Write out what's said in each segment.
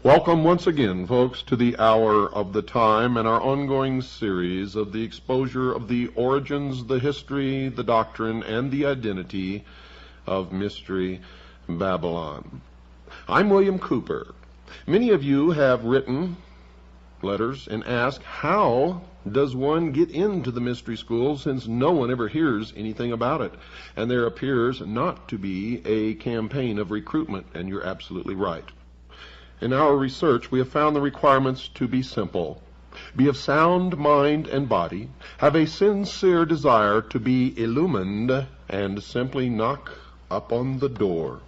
Welcome once again, folks, to the Hour of the Time and our ongoing series of the exposure of the origins, the history, the doctrine, and the identity of Mystery Babylon. I'm William Cooper. Many of you have written letters and asked, how does one get into the mystery school since no one ever hears anything about it? And there appears not to be a campaign of recruitment, and you're absolutely right. In our research, we have found the requirements to be simple. Be of sound mind and body, have a sincere desire to be illumined, and simply knock up on the door.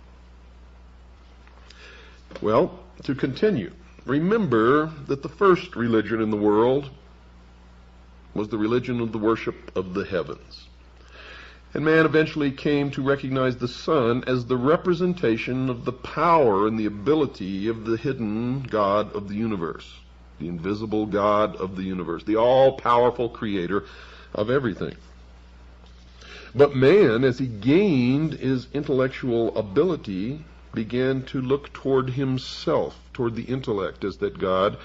Well, to continue, remember that the first religion in the world was the religion of the worship of the heavens. And man eventually came to recognize the sun as the representation of the power and the ability of the hidden God of the universe, the invisible God of the universe, the all-powerful creator of everything. But man, as he gained his intellectual ability, began to look toward himself, toward the intellect as that God,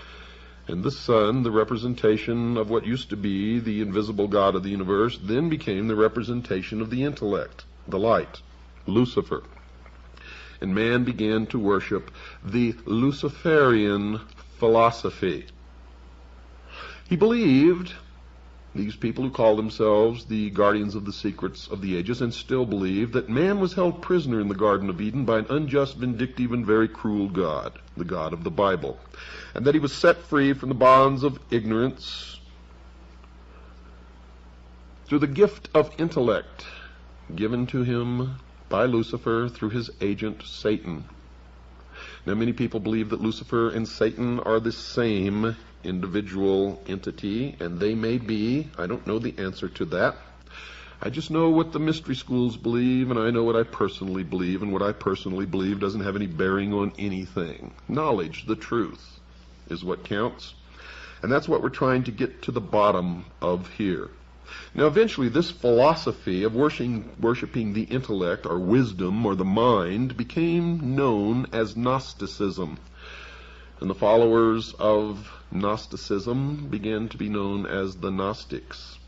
and the sun, the representation of what used to be the invisible God of the universe, then became the representation of the intellect, the light, Lucifer. And man began to worship the Luciferian philosophy. He believed, these people who call themselves the guardians of the secrets of the ages, and still believe, that man was held prisoner in the Garden of Eden by an unjust, vindictive, and very cruel God, the God of the Bible, and that he was set free from the bonds of ignorance through the gift of intellect given to him by Lucifer through his agent Satan. Now, many people believe that Lucifer and Satan are the same individual entity, and they may be. I don't know the answer to that. I just know what the mystery schools believe, and I know what I personally believe, and what I personally believe doesn't have any bearing on anything. Knowledge, the truth, is what counts, and that's what we're trying to get to the bottom of here. Now, eventually, this philosophy of worshiping the intellect, or wisdom, or the mind, became known as Gnosticism. And the followers of Gnosticism began to be known as the Gnostics.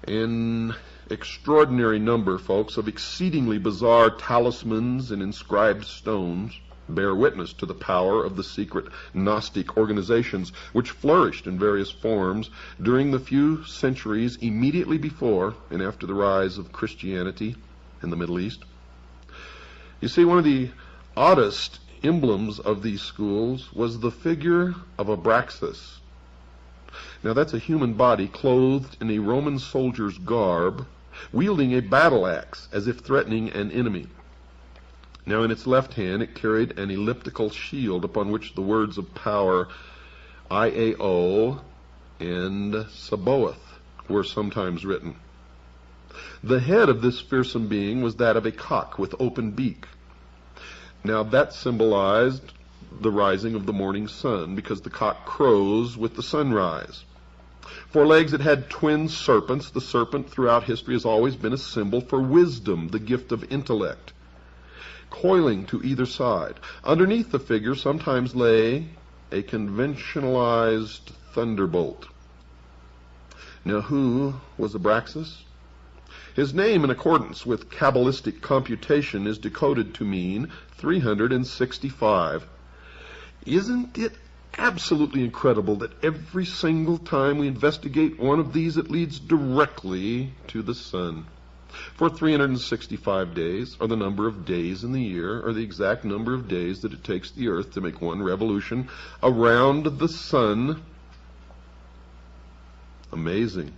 An extraordinary number, folks, of exceedingly bizarre talismans and inscribed stones bear witness to the power of the secret Gnostic organizations, which flourished in various forms during the few centuries immediately before and after the rise of Christianity in the Middle East. You see, one of the oddest emblems of these schools was the figure of Abraxas. Now, that's a human body clothed in a Roman soldier's garb, wielding a battle axe as if threatening an enemy. Now, in its left hand, it carried an elliptical shield upon which the words of power Iao and Sabaoth were sometimes written. The head of this fearsome being was that of a cock with open beak. Now, that symbolized the rising of the morning sun, because the cock crows with the sunrise. 4 legs, it had twin serpents. The serpent throughout history has always been a symbol for wisdom, the gift of intellect, coiling to either side. Underneath the figure sometimes lay a conventionalized thunderbolt. Now, who was Abraxas? His name, in accordance with Kabbalistic computation, is decoded to mean 365. Isn't it absolutely incredible that every single time we investigate one of these, it leads directly to the sun. For 365 days, or the number of days in the year, or the exact number of days that it takes the earth to make one revolution around the sun. Amazing.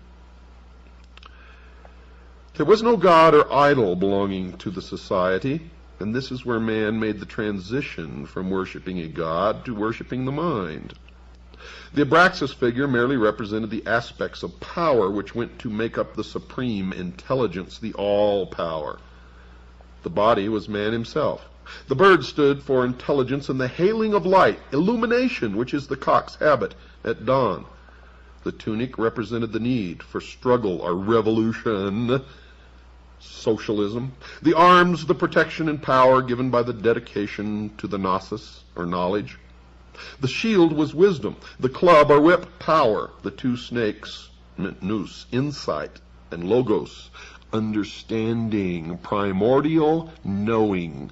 There was no god or idol belonging to the society, and this is where man made the transition from worshiping a god to worshiping the mind. The Abraxas figure merely represented the aspects of power which went to make up the supreme intelligence, the all-power. The body was man himself. The bird stood for intelligence and the hailing of light, illumination, which is the cock's habit at dawn. The tunic represented the need for struggle or revolution, socialism. The arms, the protection and power given by the dedication to the gnosis, or knowledge. The shield was wisdom. The club or whip, power. The two snakes meant nous, insight, and logos, understanding, primordial knowing,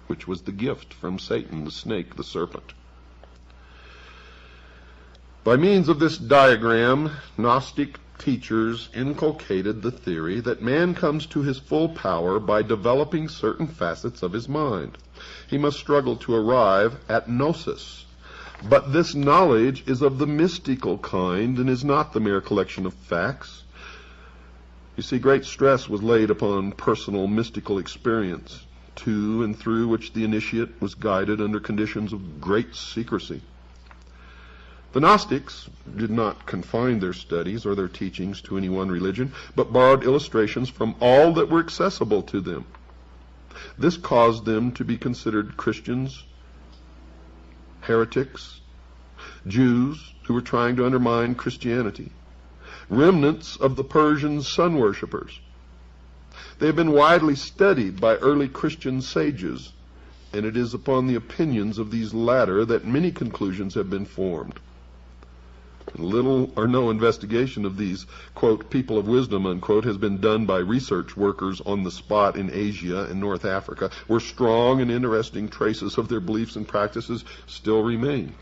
which was the gift from Satan, the snake, the serpent. By means of this diagram, Gnostic teachers inculcated the theory that man comes to his full power by developing certain facets of his mind. He must struggle to arrive at gnosis. But this knowledge is of the mystical kind and is not the mere collection of facts. You see, great stress was laid upon personal mystical experience, to and through which the initiate was guided under conditions of great secrecy. The Gnostics did not confine their studies or their teachings to any one religion, but borrowed illustrations from all that were accessible to them. This caused them to be considered Christians, heretics, Jews who were trying to undermine Christianity, remnants of the Persian sun worshippers. They have been widely studied by early Christian sages, and it is upon the opinions of these latter that many conclusions have been formed. Little or no investigation of these, quote, people of wisdom, unquote, has been done by research workers on the spot in Asia and North Africa, where strong and interesting traces of their beliefs and practices still remain.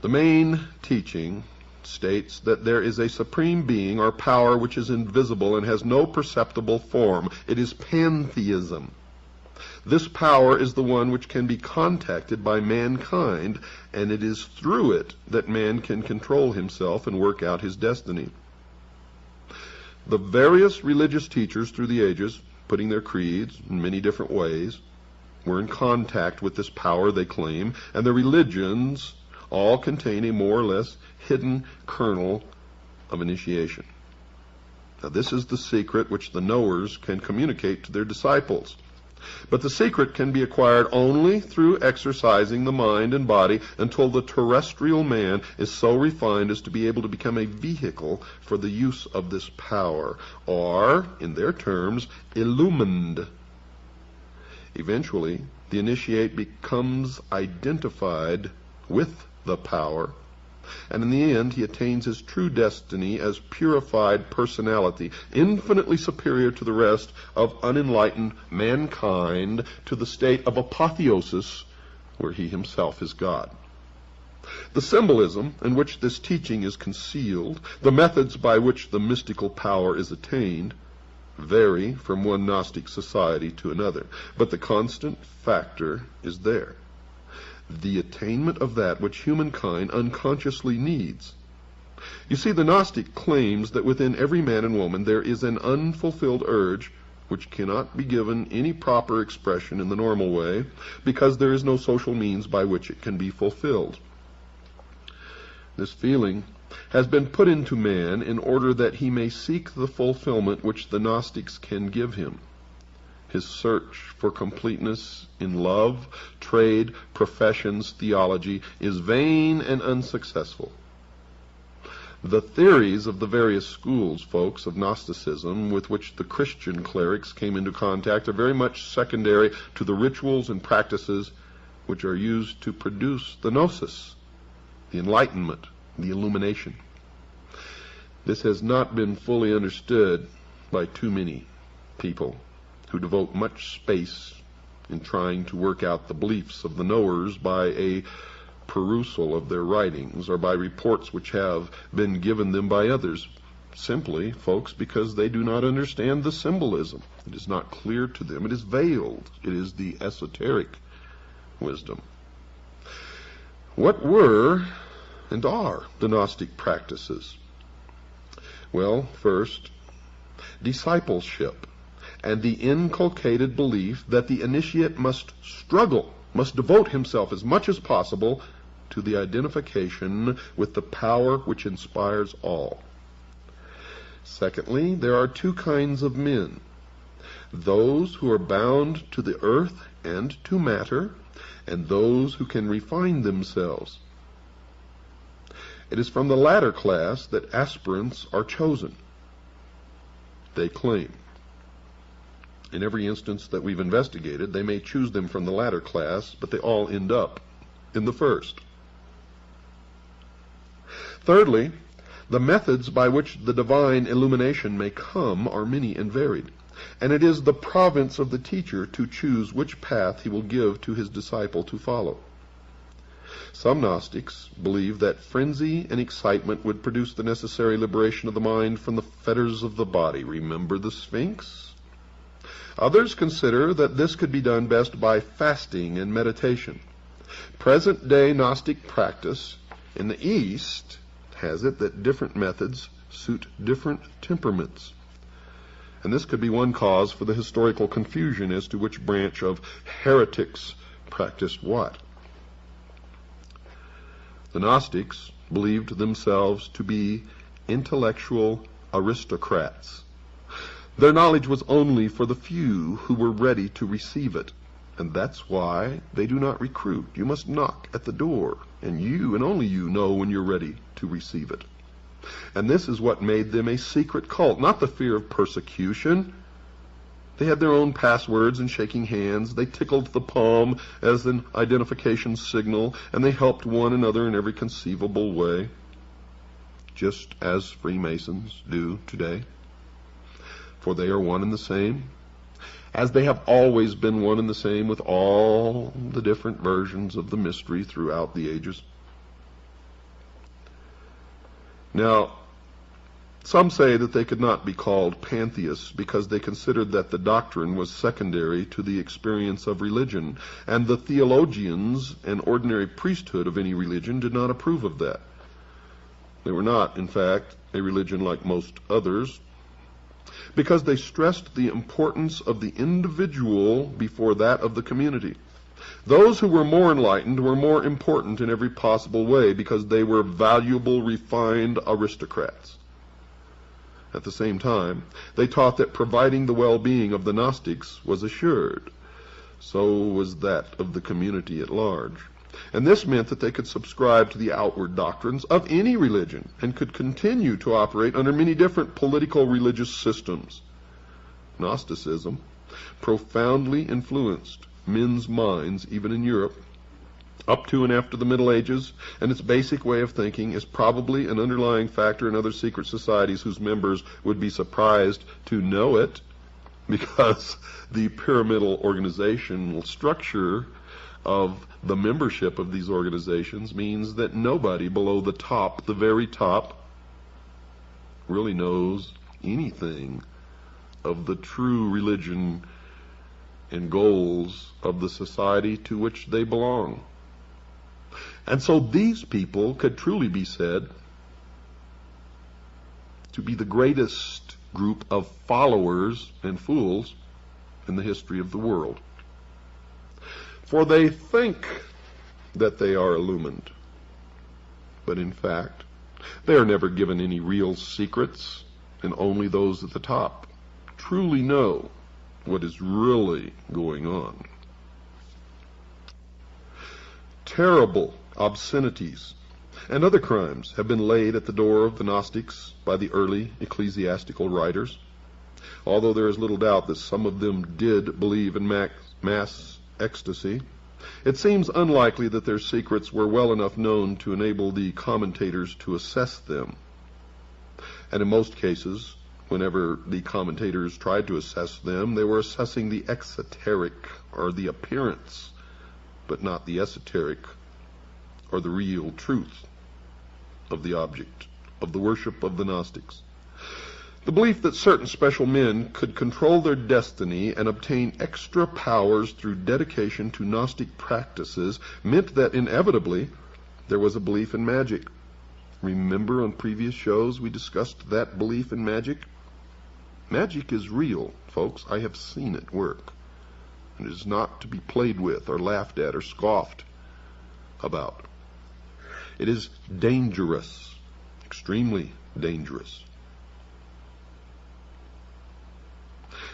The main teaching states that there is a supreme being or power which is invisible and has no perceptible form. It is pantheism. This power is the one which can be contacted by mankind, and it is through it that man can control himself and work out his destiny. The various religious teachers through the ages, putting their creeds in many different ways, were in contact with this power they claim, and the religions all contain a more or less hidden kernel of initiation. Now, this is the secret which the knowers can communicate to their disciples. But the secret can be acquired only through exercising the mind and body until the terrestrial man is so refined as to be able to become a vehicle for the use of this power, or, in their terms, illumined. Eventually, the initiate becomes identified with the power, and in the end he attains his true destiny as purified personality, infinitely superior to the rest of unenlightened mankind, to the state of apotheosis, where he himself is God. The symbolism in which this teaching is concealed, the methods by which the mystical power is attained, vary from one Gnostic society to another, but the constant factor is there: the attainment of that which humankind unconsciously needs. You see, the Gnostic claims that within every man and woman there is an unfulfilled urge which cannot be given any proper expression in the normal way, because there is no social means by which it can be fulfilled. This feeling has been put into man in order that he may seek the fulfillment which the Gnostics can give him. His search for completeness in love, trade, professions, theology is vain and unsuccessful. The theories of the various schools, folks, of Gnosticism with which the Christian clerics came into contact are very much secondary to the rituals and practices which are used to produce the gnosis, the enlightenment, the illumination. This has not been fully understood by too many people who devote much space in trying to work out the beliefs of the knowers by a perusal of their writings or by reports which have been given them by others. Simply, folks, because they do not understand the symbolism. It is not clear to them. It is veiled. It is the esoteric wisdom. What were and are the Gnostic practices? Well, first, discipleship and the inculcated belief that the initiate must struggle, must devote himself as much as possible to the identification with the power which inspires all. Secondly, there are two kinds of men: those who are bound to the earth and to matter, and those who can refine themselves. It is from the latter class that aspirants are chosen, they claim. In every instance that we've investigated, they may choose them from the latter class, but they all end up in the first. Thirdly, the methods by which the divine illumination may come are many and varied, and it is the province of the teacher to choose which path he will give to his disciple to follow. Some Gnostics believe that frenzy and excitement would produce the necessary liberation of the mind from the fetters of the body. Remember the Sphinx? Others consider that this could be done best by fasting and meditation. Present-day Gnostic practice in the East has it that different methods suit different temperaments. And this could be one cause for the historical confusion as to which branch of heretics practiced what. The Gnostics believed themselves to be intellectual aristocrats. Their knowledge was only for the few who were ready to receive it, and that's why they do not recruit. You must knock at the door, and you and only you know when you're ready to receive it. And this is what made them a secret cult, not the fear of persecution. They had their own passwords and shaking hands. They tickled the palm as an identification signal, and they helped one another in every conceivable way, just as Freemasons do today. For they are one and the same, as they have always been one and the same with all the different versions of the mystery throughout the ages. Now, some say that they could not be called pantheists because they considered that the doctrine was secondary to the experience of religion, and the theologians and ordinary priesthood of any religion did not approve of that. They were not, in fact, a religion like most others, because they stressed the importance of the individual before that of the community. Those who were more enlightened were more important in every possible way because they were valuable, refined aristocrats. At the same time, they taught that providing the well-being of the Gnostics was assured. So was that of the community at large. And this meant that they could subscribe to the outward doctrines of any religion and could continue to operate under many different political religious systems. Gnosticism profoundly influenced men's minds, even in Europe, up to and after the Middle Ages, and its basic way of thinking is probably an underlying factor in other secret societies whose members would be surprised to know it, because the pyramidal organizational structure of the membership of these organizations means that nobody below the top, the very top, really knows anything of the true religion and goals of the society to which they belong. And so these people could truly be said to be the greatest group of followers and fools in the history of the world. For they think that they are illumined, but in fact, they are never given any real secrets, and only those at the top truly know what is really going on. Terrible obscenities and other crimes have been laid at the door of the Gnostics by the early ecclesiastical writers, although there is little doubt that some of them did believe in mass ecstasy. It seems unlikely that their secrets were well enough known to enable the commentators to assess them. And in most cases, Whenever the commentators tried to assess them, they were assessing the exoteric, or the appearance, but not the esoteric, or the real truth of the object of the worship of the Gnostics. The belief that certain special men could control their destiny and obtain extra powers through dedication to Gnostic practices meant that inevitably there was a belief in magic. Remember on previous shows we discussed that belief in magic? Magic is real, folks. I have seen it work. It is not to be played with or laughed at or scoffed about. It is dangerous, extremely dangerous.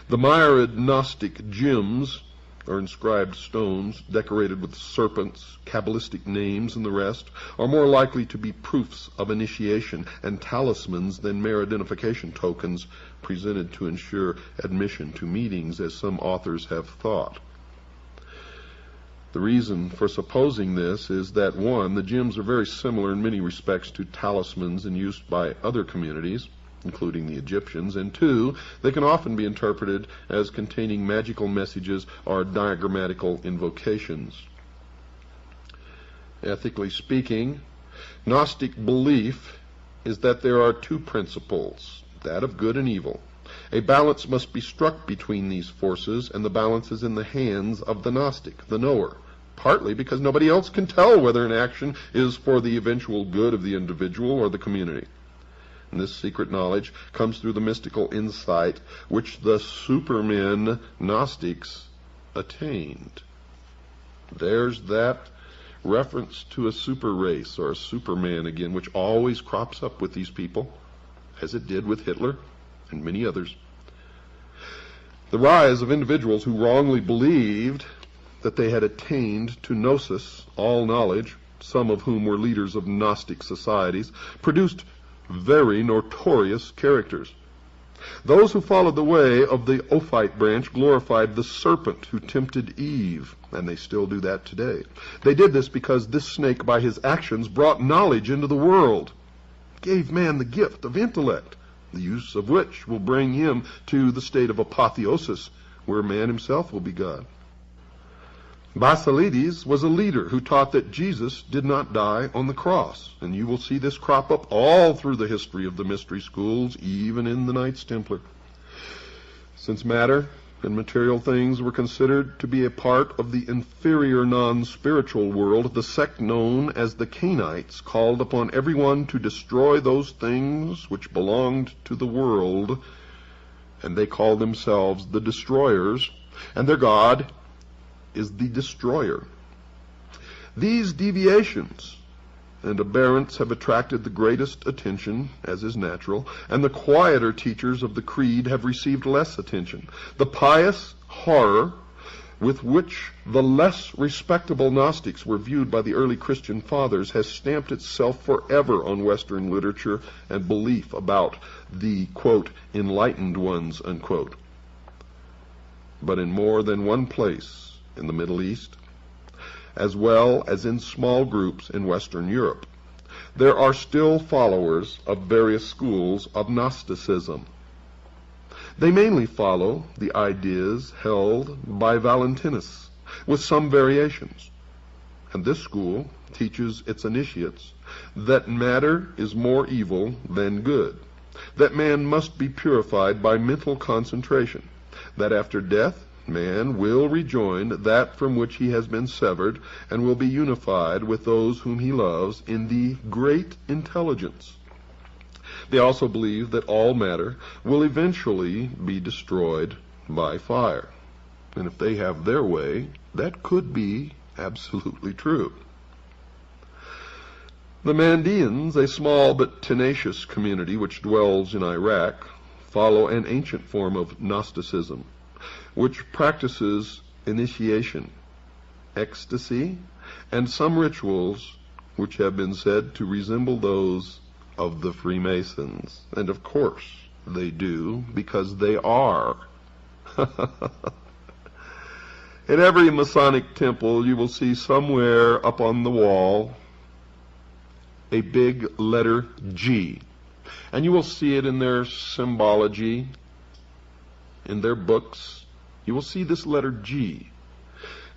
The myriad Gnostic gems, or inscribed stones decorated with serpents, Kabbalistic names, and the rest, are more likely to be proofs of initiation and talismans than mere identification tokens presented to ensure admission to meetings, as some authors have thought. The reason for supposing this is that, one, the gems are very similar in many respects to talismans in use by other communities, including the Egyptians, and two, they can often be interpreted as containing magical messages or diagrammatical invocations. Ethically speaking, Gnostic belief is that there are two principles, that of good and evil. A balance must be struck between these forces, and the balance is in the hands of the Gnostic, the knower, partly because nobody else can tell whether an action is for the eventual good of the individual or the community. And this secret knowledge comes through the mystical insight which the supermen Gnostics attained. There's that reference to a super race or a superman again, which always crops up with these people, as it did with Hitler and many others. The rise of individuals who wrongly believed that they had attained to gnosis, all knowledge, some of whom were leaders of Gnostic societies, produced very notorious characters. Those who followed the way of the Ophite branch glorified the serpent who tempted Eve, and they still do that today. They did this because this snake, by his actions, brought knowledge into the world, gave man the gift of intellect, the use of which will bring him to the state of apotheosis, where man himself will be God. Basilides was a leader who taught that Jesus did not die on the cross, and you will see this crop up all through the history of the mystery schools, even in the Knights Templar. Since matter and material things were considered to be a part of the inferior non-spiritual world, the sect known as the Cainites called upon everyone to destroy those things which belonged to the world, and they called themselves the Destroyers, and their god is the Destroyer. These deviations and aberrants have attracted the greatest attention, as is natural, and the quieter teachers of the creed have received less attention. The pious horror with which the less respectable Gnostics were viewed by the early Christian fathers has stamped itself forever on Western literature and belief about the, quote, enlightened ones, unquote. But in more than one place in the Middle East, as well as in small groups in Western Europe, there are still followers of various schools of Gnosticism. They mainly follow the ideas held by Valentinus, with some variations. And this school teaches its initiates that matter is more evil than good, that man must be purified by mental concentration, that after death man will rejoin that from which he has been severed, and will be unified with those whom he loves in the great intelligence. They also believe that all matter will eventually be destroyed by fire. And if they have their way, that could be absolutely true. The Mandeans, a small but tenacious community which dwells in Iraq, follow an ancient form of Gnosticism, which practices initiation, ecstasy, and some rituals which have been said to resemble those of the Freemasons. And of course they do, because they are. In every Masonic temple you will see somewhere up on the wall a big letter G, And you will see it in their symbology, in their books. You will see this letter G.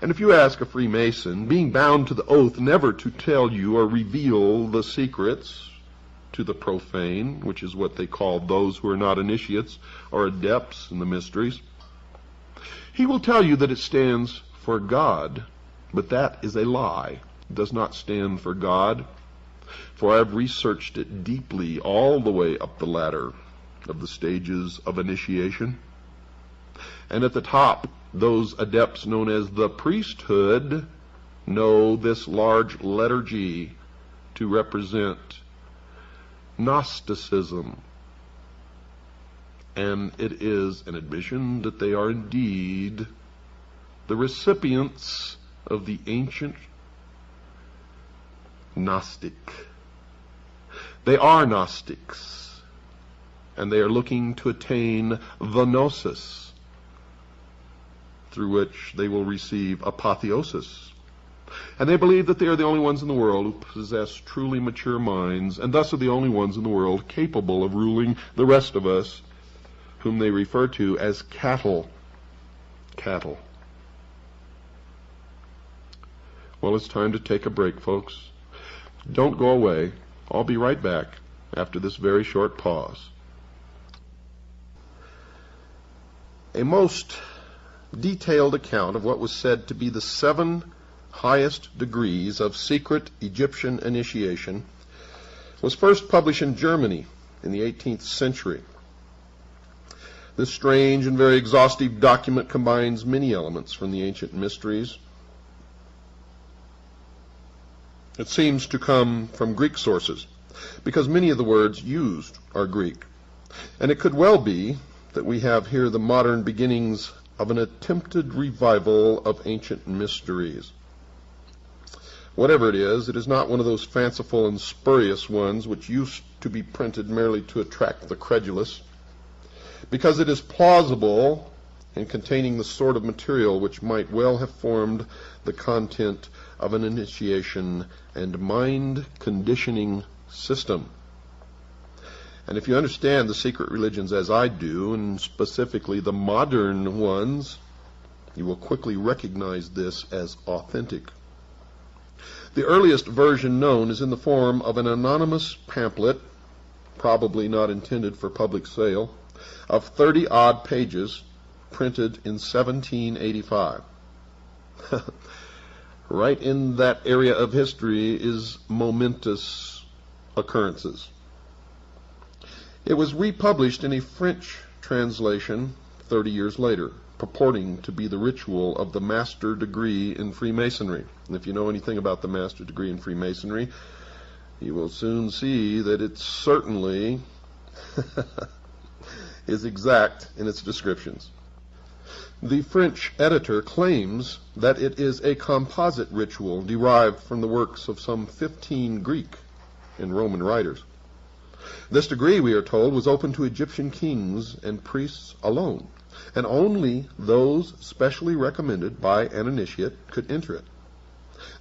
And if you ask a Freemason, being bound to the oath never to tell you or reveal the secrets to the profane, which is what they call those who are not initiates or adepts in the mysteries, he will tell you that it stands for God, but that is a lie. It does not stand for God, for I have researched it deeply all the way up the ladder of the stages of initiation. And at the top, those adepts known as the priesthood know this large letter G to represent Gnosticism. And it is an admission that they are indeed the recipients of the ancient Gnostic. They are Gnostics, and they are looking to attain the Gnosis, through which they will receive apotheosis. And they believe that they are the only ones in the world who possess truly mature minds, and thus are the only ones in the world capable of ruling the rest of us, whom they refer to as cattle. Cattle. Well, it's time to take a break, folks. Don't go away. I'll be right back after this very short pause. A most detailed account of what was said to be the 7 highest degrees of secret Egyptian initiation was first published in Germany in the 18th century. This strange and very exhaustive document combines many elements from the ancient mysteries. It seems to come from Greek sources, because many of the words used are Greek. And it could well be that we have here the modern beginnings of an attempted revival of ancient mysteries. Whatever it is not one of those fanciful and spurious ones which used to be printed merely to attract the credulous, because it is plausible and containing the sort of material which might well have formed the content of an initiation and mind conditioning system. And if you understand the secret religions as I do, and specifically the modern ones, you will quickly recognize this as authentic. The earliest version known is in the form of an anonymous pamphlet, probably not intended for public sale, of 30-odd pages, printed in 1785. Right in that area of history is momentous occurrences. It was republished in a French translation 30 years later, purporting to be the ritual of the master degree in Freemasonry. And if you know anything about the master degree in Freemasonry, you will soon see that it certainly is exact in its descriptions. The French editor claims that it is a composite ritual derived from the works of some 15 Greek and Roman writers. This degree, we are told, was open to Egyptian kings and priests alone, and only those specially recommended by an initiate could enter it.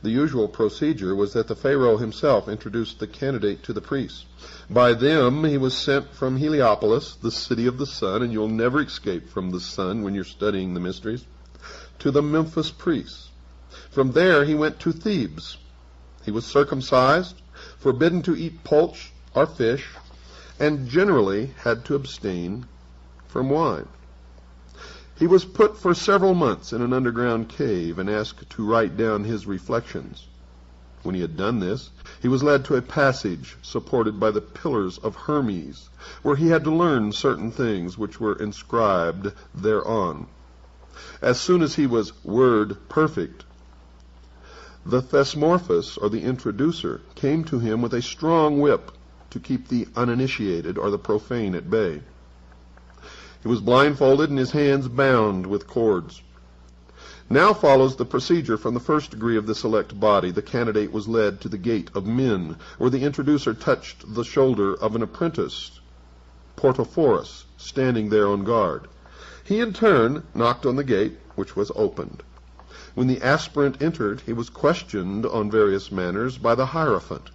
The usual procedure was that the Pharaoh himself introduced the candidate to the priests. By them he was sent from Heliopolis, the city of the sun, and you'll never escape from the sun when you're studying the mysteries, to the Memphis priests. From there he went to Thebes. He was circumcised, forbidden to eat poultry or fish, and generally had to abstain from wine. He was put for several months in an underground cave and asked to write down his reflections. When he had done this, he was led to a passage supported by the pillars of Hermes, where he had to learn certain things which were inscribed thereon. As soon as he was word perfect, the Thesmorphus, or the introducer, came to him with a strong whip to keep the uninitiated or the profane at bay. He was blindfolded and his hands bound with cords. Now follows the procedure from the first degree of the select body. The candidate was led to the gate of men, where the introducer touched the shoulder of an apprentice, Portophorus, standing there on guard. He in turn knocked on the gate, which was opened. When the aspirant entered, he was questioned on various matters by the Hierophant.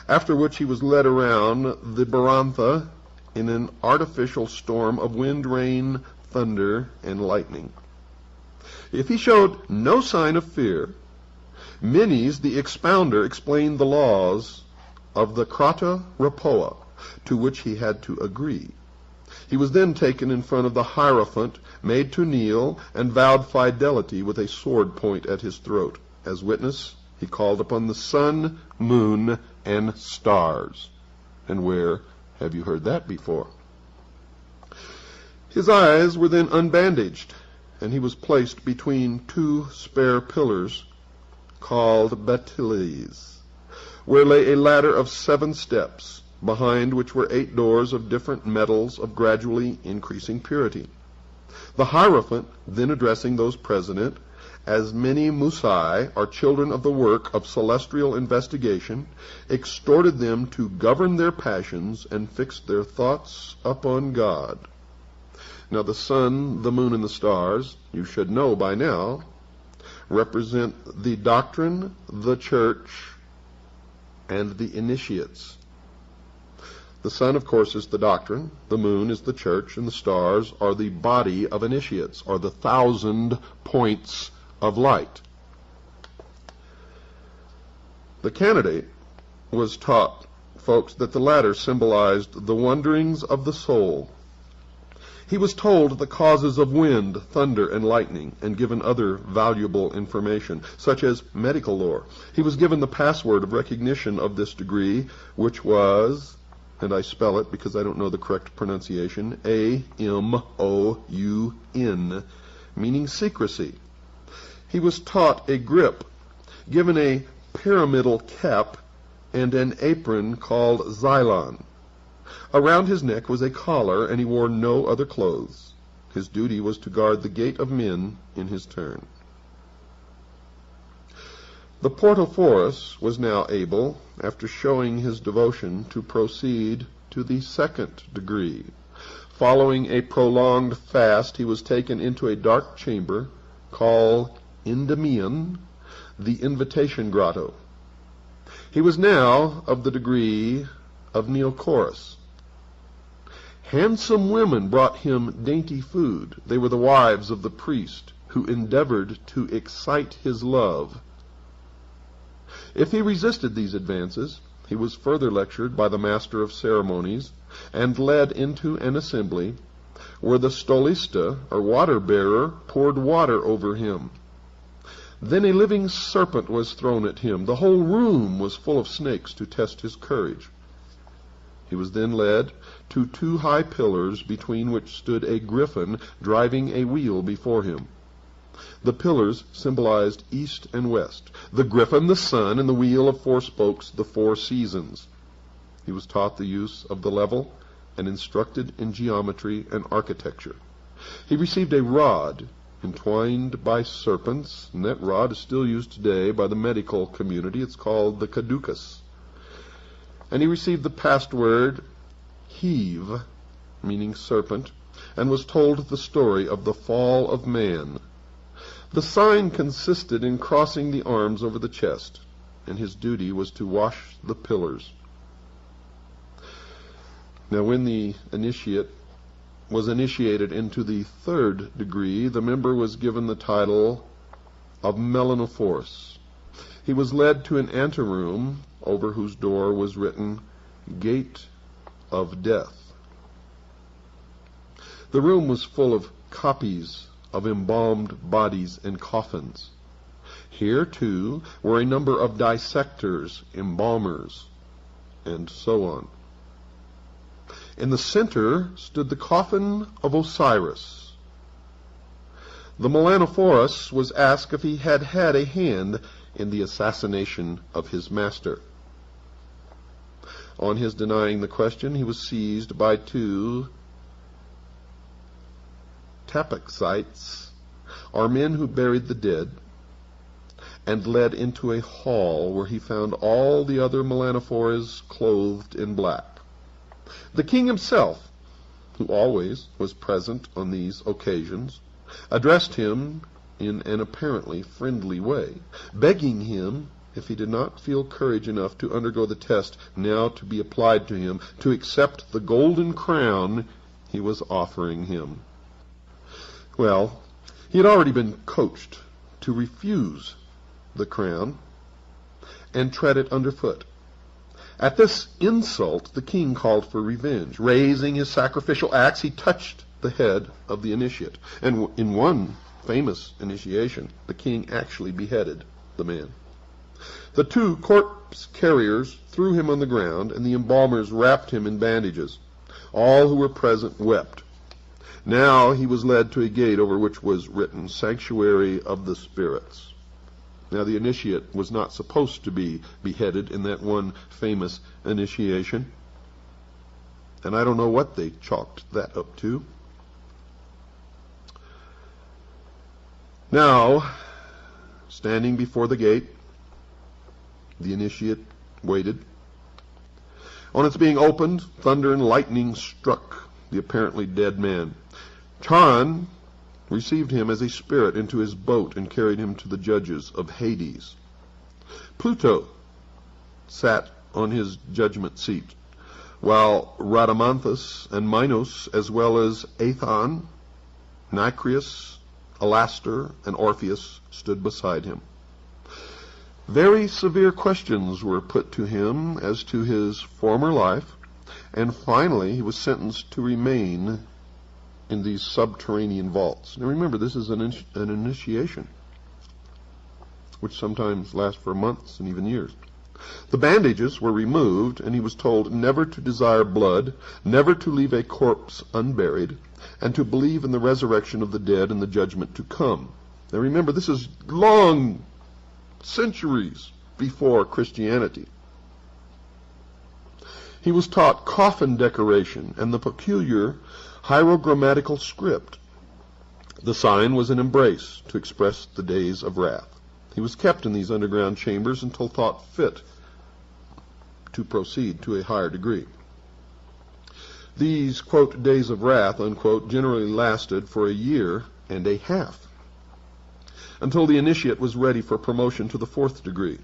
after which he was led around the Barantha in an artificial storm of wind, rain, thunder, and lightning. If he showed no sign of fear, Menes, the expounder, explained the laws of the Krata Rapoa, to which he had to agree. He was then taken in front of the Hierophant, made to kneel, and vowed fidelity with a sword point at his throat. As witness, he called upon the sun, moon, and stars. And where have you heard that before? His eyes were then unbandaged, and he was placed between two spare pillars called bateles, where lay a ladder of 7 steps, behind which were 8 doors of different metals of gradually increasing purity. The Hierophant, then addressing those present, as many Musai are children of the work of celestial investigation, exhorted them to govern their passions and fix their thoughts upon God. Now the sun, the moon, and the stars, you should know by now, represent the doctrine, the church, and the initiates. The sun, of course, is the doctrine, the moon is the church, and the stars are the body of initiates, or the 1,000 points of light. The candidate was taught, folks, that the latter symbolized the wanderings of the soul. He was told the causes of wind, thunder, and lightning, and given other valuable information, such as medical lore. He was given the password of recognition of this degree, which was, and I spell it because I don't know the correct pronunciation, A-M-O-U-N, meaning secrecy. He was taught a grip, given a pyramidal cap, and an apron called xylon. Around his neck was a collar, and he wore no other clothes. His duty was to guard the gate of men in his turn. The Portophorus was now able, after showing his devotion, to proceed to the 2nd degree. Following a prolonged fast, he was taken into a dark chamber called Endymion, the invitation grotto. He was now of the degree of Neocorus. Handsome women brought him dainty food. They were the wives of the priest, who endeavored to excite his love. If he resisted these advances, he was further lectured by the master of ceremonies, and led into an assembly, where the stolista, or water-bearer, poured water over him. Then a living serpent was thrown at him. The whole room was full of snakes to test his courage. He was then led to 2 high pillars, between which stood a griffin driving a wheel before him. The pillars symbolized east and west, the griffin the sun, and the wheel of 4 spokes the 4 seasons. He was taught the use of the level and instructed in geometry and architecture. He received a rod entwined by serpents, and that rod is still used today by the medical community. It's called the caducus. And he received the password Heave, meaning serpent, and was told the story of the fall of man. The sign consisted in crossing the arms over the chest, and his duty was to wash the pillars. Now, when the initiate was initiated into the 3rd degree, the member was given the title of Melanophorus. He was led to an anteroom, over whose door was written, Gate of Death. The room was full of copies of embalmed bodies and coffins. Here, too, were a number of dissectors, embalmers, and so on. In the center stood the coffin of Osiris. The Melanophorus was asked if he had had a hand in the assassination of his master. On his denying the question, he was seized by 2 tapaxites, or men who buried the dead, and led into a hall where he found all the other Melanophores clothed in black. The king himself, who always was present on these occasions, addressed him in an apparently friendly way, begging him if he did not feel courage enough to undergo the test now to be applied to him, to accept the golden crown he was offering him. Well, he had already been coached to refuse the crown and tread it underfoot. At this insult, the king called for revenge. Raising his sacrificial axe, he touched the head of the initiate. And in one famous initiation, the king actually beheaded the man. The two corpse carriers threw him on the ground, and the embalmers wrapped him in bandages. All who were present wept. Now he was led to a gate over which was written, Sanctuary of the Spirits. Now the initiate was not supposed to be beheaded in that one famous initiation. And I don't know what they chalked that up to. Now, standing before the gate, the initiate waited. On its being opened, thunder and lightning struck the apparently dead man. Charon received him as a spirit into his boat and carried him to the judges of Hades. Pluto sat on his judgment seat, while Rhadamanthus and Minos, as well as Aethon, Nicreus, Alastor, and Orpheus, stood beside him. Very severe questions were put to him as to his former life, and finally he was sentenced to remain in these subterranean vaults. Now remember, this is an initiation, which sometimes lasts for months and even years. The bandages were removed, and he was told never to desire blood, never to leave a corpse unburied, and to believe in the resurrection of the dead and the judgment to come. Now remember, this is long centuries before Christianity. He was taught coffin decoration and the peculiar hierogrammatical script. The sign was an embrace to express the days of wrath. He was kept in these underground chambers until thought fit to proceed to a higher degree. These, quote, days of wrath, unquote, generally lasted for a year and a half, until the initiate was ready for promotion to the 4th degree.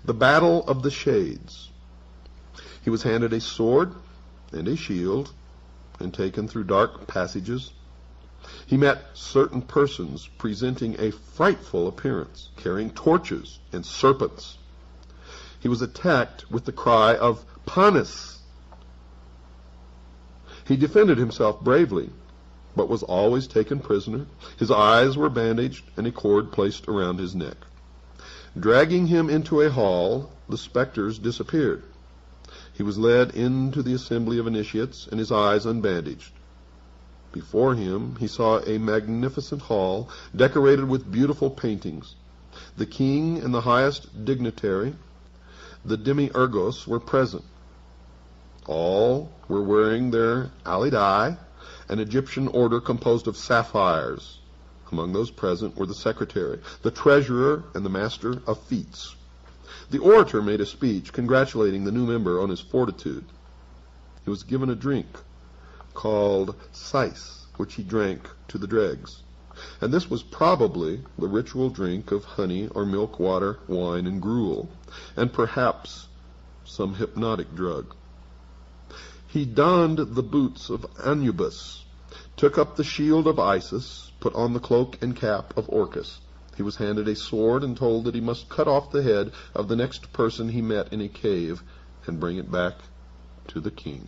The Battle of the Shades. He was handed a sword and a shield and taken through dark passages. He met certain persons presenting a frightful appearance, carrying torches and serpents. He was attacked with the cry of Panis. He defended himself bravely, but was always taken prisoner. His eyes were bandaged and a cord placed around his neck. Dragging him into a hall, the specters disappeared. He was led into the assembly of initiates and his eyes unbandaged. Before him he saw a magnificent hall decorated with beautiful paintings. The king and the highest dignitary, the demiurgos, were present. All were wearing their alidai, an Egyptian order composed of sapphires. Among those present were the secretary, the treasurer, and the master of feats. The orator made a speech congratulating the new member on his fortitude. He was given a drink called sais, which he drank to the dregs. And this was probably the ritual drink of honey or milk, water, wine, and gruel, and perhaps some hypnotic drug. He donned the boots of Anubis, took up the shield of Isis, put on the cloak and cap of Orcus. He was handed a sword and told that he must cut off the head of the next person he met in a cave and bring it back to the king.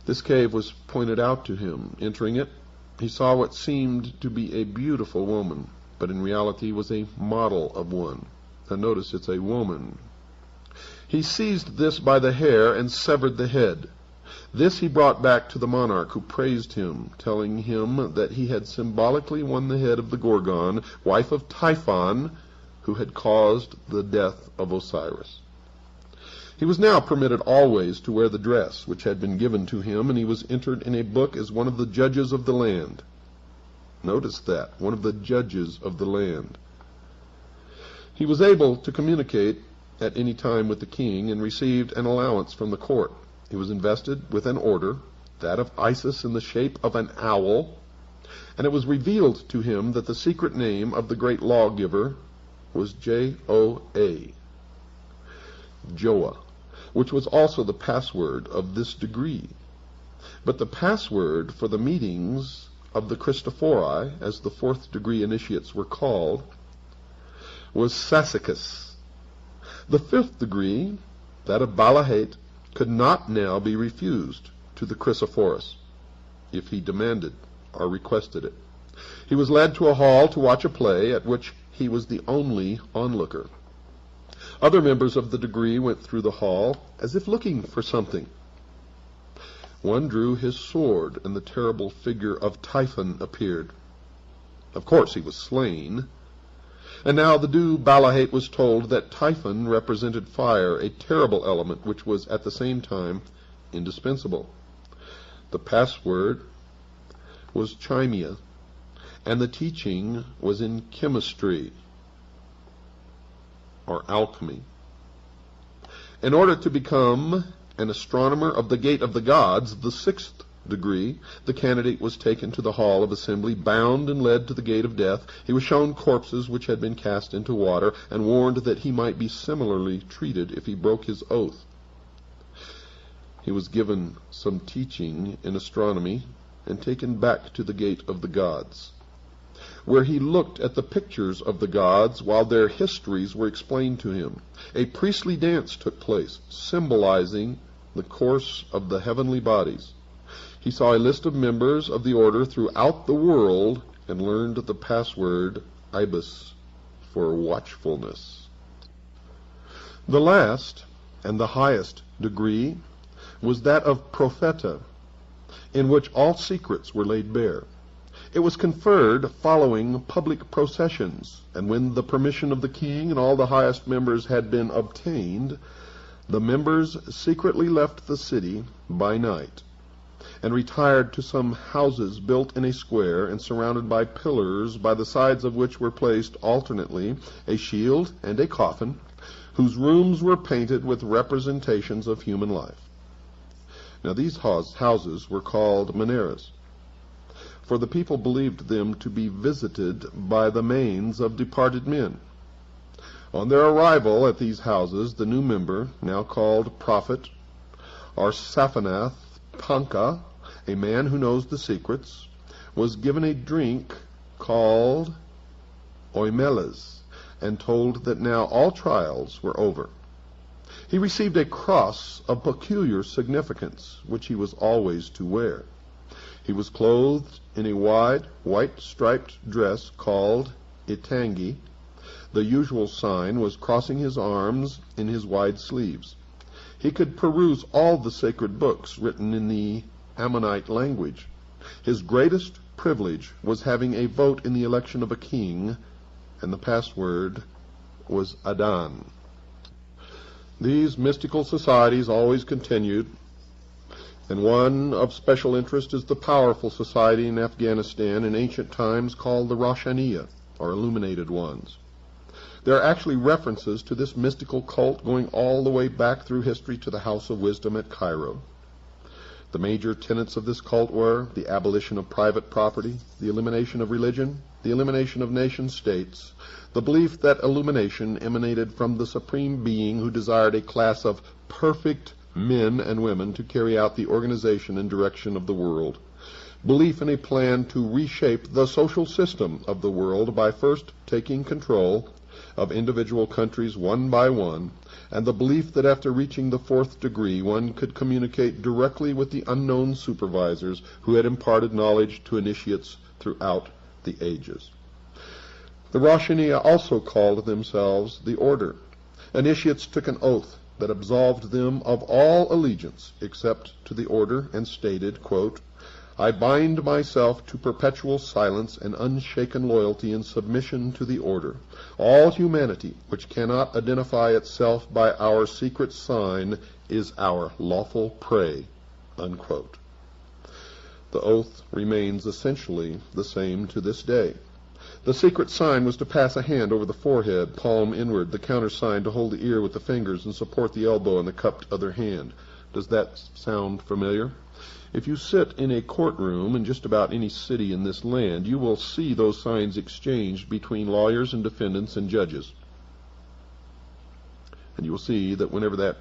This cave was pointed out to him. Entering it, he saw what seemed to be a beautiful woman, but in reality was a model of one. Now notice it's a woman. He seized this by the hair and severed the head. This he brought back to the monarch, who praised him, telling him that he had symbolically won the head of the Gorgon, wife of Typhon, who had caused the death of Osiris. He was now permitted always to wear the dress which had been given to him, and he was entered in a book as one of the judges of the land. Notice that, one of the judges of the land. He was able to communicate at any time with the king and received an allowance from the court. He was invested with an order, that of Isis in the shape of an owl, And it was revealed to him that the secret name of the great lawgiver was J-O-A, Joah, which was also the password of this degree. But the password for the meetings of the Christophori, as the fourth degree initiates were called, was Sassicus. The fifth degree, that of Balahate, could not now be refused to the Chrysophorus, if he demanded or requested it. He was led to a hall to watch a play at which he was the only onlooker. Other members of the degree went through the hall as if looking for something. One drew his sword, and the terrible figure of Typhon appeared. Of course he was slain. And now the Dew Balahate was told that Typhon represented fire, a terrible element which was at the same time indispensable. The password was Chimia, and the teaching was in chemistry, or alchemy. In order to become an astronomer of the gate of the gods, the sixth degree, the candidate was taken to the hall of assembly, bound and led to the gate of death. He was shown corpses which had been cast into water, and warned that he might be similarly treated if he broke his oath. He was given some teaching in astronomy and taken back to the gate of the gods, where he looked at the pictures of the gods while their histories were explained to him. A priestly dance took place, symbolizing the course of the heavenly bodies. He saw a list of members of the order throughout the world and learned the password Ibis for watchfulness. The last and the highest degree was that of Propheta, in which all secrets were laid bare. It was conferred following public processions, and when the permission of the king and all the highest members had been obtained, the members secretly left the city by night and retired to some houses built in a square and surrounded by pillars, by the sides of which were placed alternately a shield and a coffin, whose rooms were painted with representations of human life. Now these houses were called Maneras, for the people believed them to be visited by the manes of departed men. On their arrival at these houses, the new member, now called Prophet, or Saphanath Panka, a man who knows the secrets, was given a drink called oimelas, and told that now all trials were over. He received a cross of peculiar significance, which he was always to wear. He was clothed in a wide, white-striped dress called itangi. The usual sign was crossing his arms in his wide sleeves. He could peruse all the sacred books written in the Ammonite language. His greatest privilege was having a vote in the election of a king, and the password was Adan. These mystical societies always continued, and one of special interest is the powerful society in Afghanistan in ancient times called the Roshaniya, or Illuminated Ones. There are actually references to this mystical cult going all the way back through history to the House of Wisdom at Cairo. The major tenets of this cult were the abolition of private property, the elimination of religion, the elimination of nation-states, the belief that illumination emanated from the Supreme Being who desired a class of perfect men and women to carry out the organization and direction of the world, belief in a plan to reshape the social system of the world by first taking control of individual countries one by one, and the belief that after reaching the fourth degree one could communicate directly with the unknown supervisors who had imparted knowledge to initiates throughout the ages. The Roshaniya also called themselves the Order. Initiates took an oath that absolved them of all allegiance except to the Order, and stated, quote, "I bind myself to perpetual silence and unshaken loyalty and submission to the Order. All humanity which cannot identify itself by our secret sign is our lawful prey," unquote. The oath remains essentially the same to this day. The secret sign was to pass a hand over the forehead, palm inward, the countersign to hold the ear with the fingers and support the elbow in the cupped other hand. Does that sound familiar? If you sit in a courtroom in just about any city in this land, you will see those signs exchanged between lawyers and defendants and judges. And you will see that whenever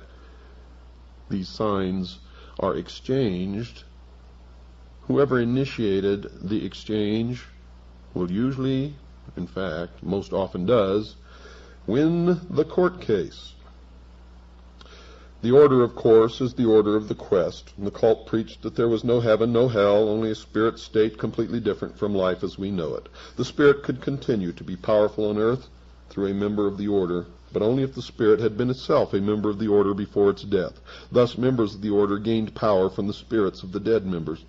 these signs are exchanged, whoever initiated the exchange will usually, in fact, most often does, win the court case. The order, of course, is the order of the quest. And the cult preached that there was no heaven, no hell, only a spirit state completely different from life as we know it. The spirit could continue to be powerful on earth through a member of the order, but only if the spirit had been itself a member of the order before its death. Thus, members of the order gained power from the spirits of the dead members.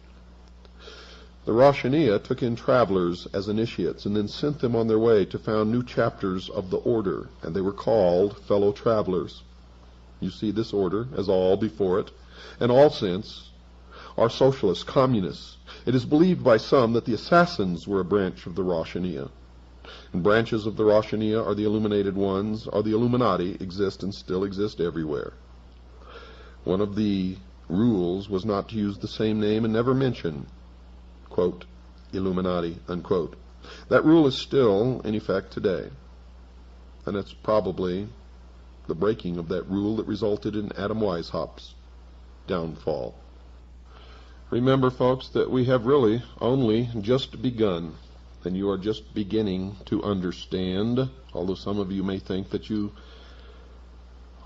The Roshaniya took in travelers as initiates and then sent them on their way to found new chapters of the order, and they were called fellow travelers. You see this order, as all before it, and all since, are socialists, communists. It is believed by some that the assassins were a branch of the Roshaniya. And branches of the Roshaniya are the illuminated ones, or the Illuminati, exist and still exist everywhere. One of the rules was not to use the same name and never mention, quote, Illuminati, unquote. That rule is still in effect today. And it's probably the breaking of that rule that resulted in Adam Weishaupt's downfall. Remember, folks, that we have really only just begun, and you are just beginning to understand, although some of you may think that you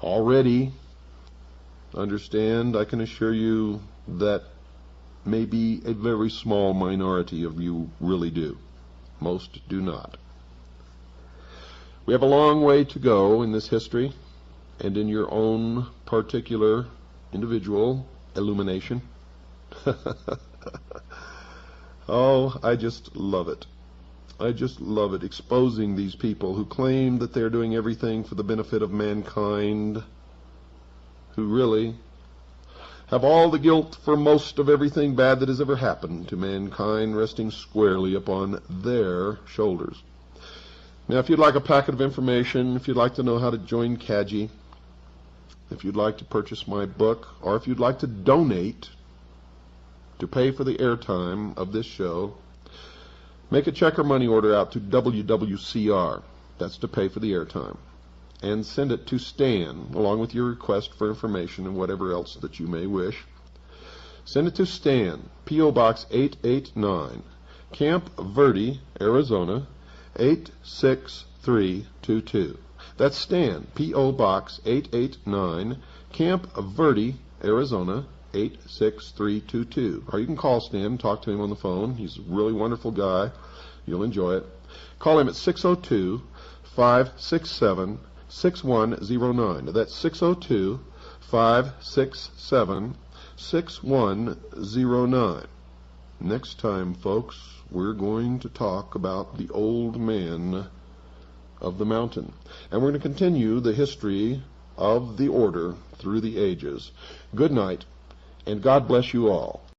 already understand. I can assure you that maybe a very small minority of you really do. Most do not. We have a long way to go in this history and in your own particular individual illumination. Oh, I just love it. I just love it, exposing these people who claim that they're doing everything for the benefit of mankind, who really have all the guilt for most of everything bad that has ever happened to mankind resting squarely upon their shoulders. Now, if you'd like a packet of information, if you'd like to know how to join CAGI, if you'd like to purchase my book, or if you'd like to donate to pay for the airtime of this show, make a check or money order out to WWCR. That's to pay for the airtime. And send it to Stan, along with your request for information and whatever else that you may wish. Send it to Stan, P.O. Box 889, Camp Verde, Arizona, 86322. That's Stan, P.O. Box 889, Camp Verde, Arizona, 86322. Or you can call Stan and talk to him on the phone. He's a really wonderful guy. You'll enjoy it. Call him at 602-567-6109. That's 602-567-6109. Next time, folks, we're going to talk about the old man of the mountain. And we're going to continue the history of the order through the ages. Good night, and God bless you all.